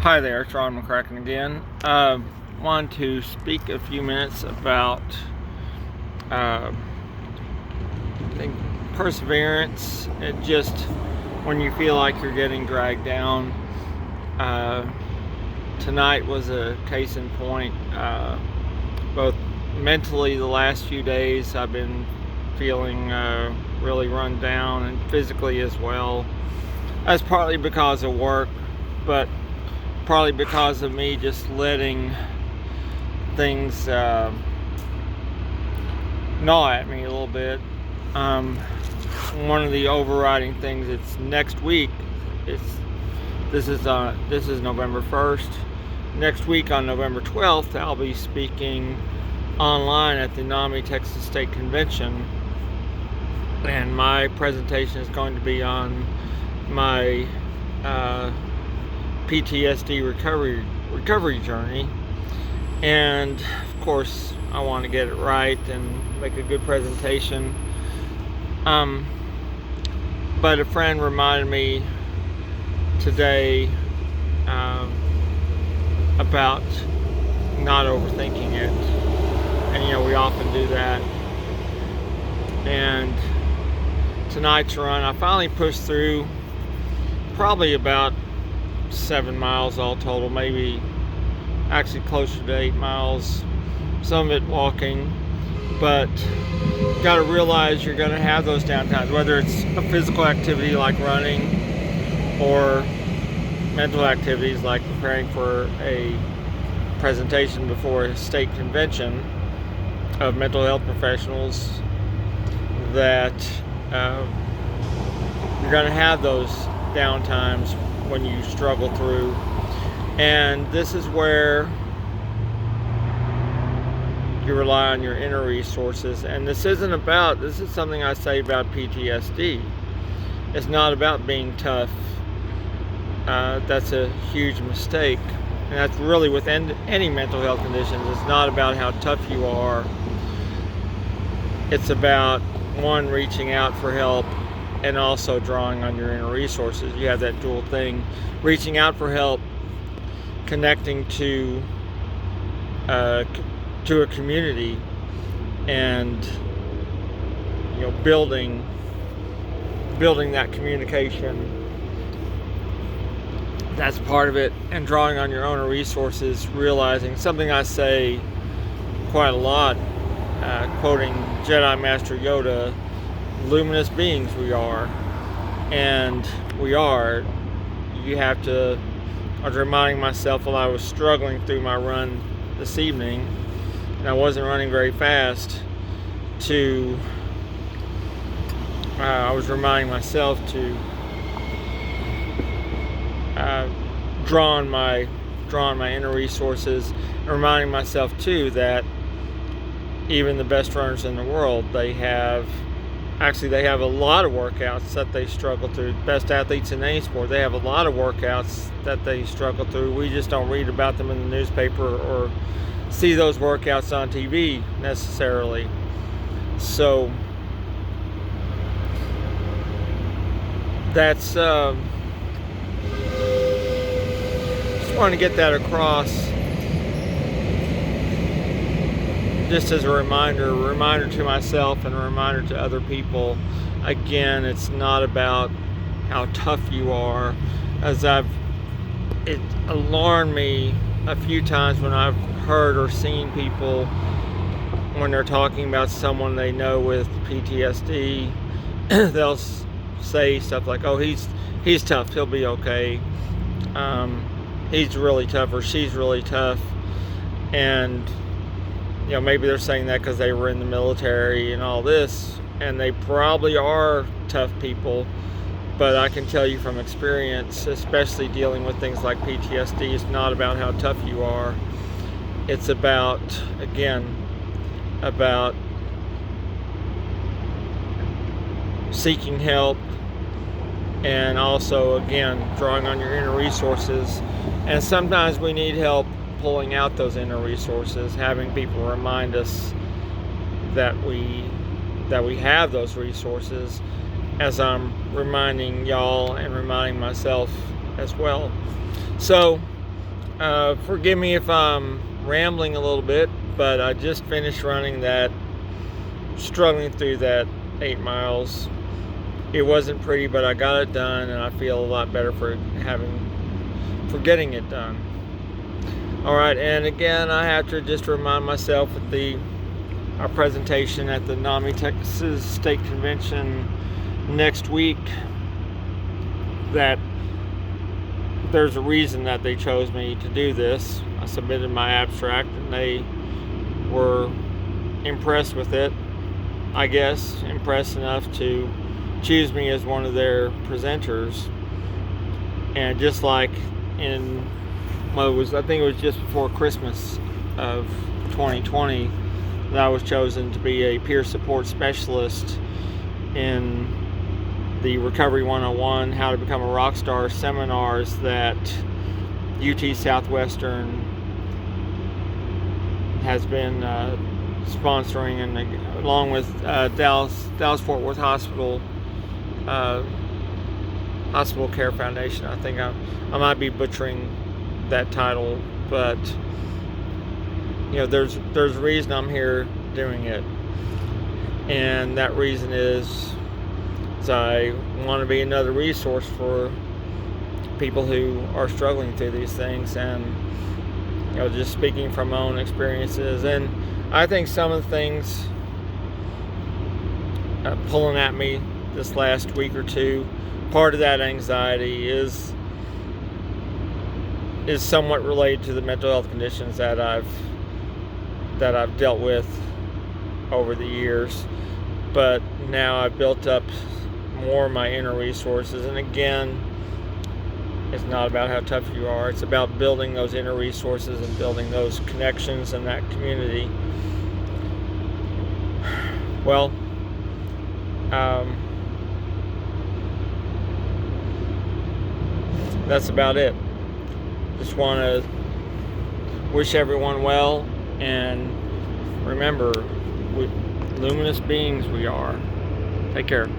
Hi there, it's Ron McCracken again. Want to speak a few minutes about I think perseverance. It just when you feel like you're getting dragged down. Tonight was a case in point. Both mentally, the last few days I've been feeling really run down, and physically as well. That's partly because of work, but probably because of me just letting things gnaw at me a little bit. One of the overriding things, it's next week. This is November 1st. Next week on November 12th, I'll be speaking online at the NAMI Texas State Convention, and my presentation is going to be on my PTSD recovery journey, and of course I want to get it right and make a good presentation. But a friend reminded me today about not overthinking it, and we often do that. And tonight's run, I finally pushed through probably about 7 miles all total, maybe actually closer to 8 miles, some of it walking. But you got to realize you're going to have those downtimes, whether it's a physical activity like running or mental activities like preparing for a presentation before a state convention of mental health professionals, that you're going to have those downtimes when you struggle through. And this is where you rely on your inner resources. And this is something I say about PTSD. It's not about being tough. That's a huge mistake. And that's really with any mental health conditions. It's not about how tough you are. It's about, one, reaching out for help, and also drawing on your inner resources. You have that dual thing: reaching out for help, connecting to a community, and building that communication. That's part of it. And drawing on your own resources, realizing something I say quite a lot, quoting Jedi Master Yoda: luminous beings we are. And we are. I was reminding myself while I was struggling through my run this evening, and I wasn't running very fast, I was reminding myself to draw on my inner resources, and reminding myself too that even the best runners in the world, they have a lot of workouts that they struggle through. Best athletes in any sport, they have a lot of workouts that they struggle through. We just don't read about them in the newspaper or see those workouts on TV necessarily. So that's just want to get that across, just as a reminder to myself and a reminder to other people. Again, it's not about how tough you are, as it alarmed me a few times when I've heard or seen people, when they're talking about someone they know with PTSD, they'll say stuff like, "Oh, he's tough, he'll be okay. He's really tough, or she's really tough." And maybe they're saying that because they were in the military and all this, and they probably are tough people. But I can tell you from experience, especially dealing with things like PTSD, it's not about how tough you are. It's about seeking help, and also, again, drawing on your inner resources. And sometimes we need help pulling out those inner resources, having people remind us that we have those resources, as I'm reminding y'all and reminding myself as well. So Forgive me if I'm rambling a little bit, but I just finished running that, struggling through that 8 miles. It wasn't pretty, but I got it done, and I feel a lot better for getting it done. All right, and again, I have to just remind myself at our presentation at the NAMI Texas State Convention next week that there's a reason that they chose me to do this. I submitted my abstract, and they were impressed with it. I guess impressed enough to choose me as one of their presenters. And just like I think it was just before Christmas of 2020 that I was chosen to be a peer support specialist in the Recovery 101 How to Become a Rock Star seminars that UT Southwestern has been sponsoring, and along with Dallas Fort Worth Hospital Care Foundation. I think I might be butchering that title, but there's a reason I'm here doing it, and that reason is I want to be another resource for people who are struggling through these things, and just speaking from my own experiences. And I think some of the things pulling at me this last week or two, part of that anxiety is somewhat related to the mental health conditions that I've dealt with over the years. But now I've built up more of my inner resources, and again, it's not about how tough you are. It's about building those inner resources and building those connections in that community. Well, that's about it. Just want to wish everyone well, and remember, luminous beings we are. Take care.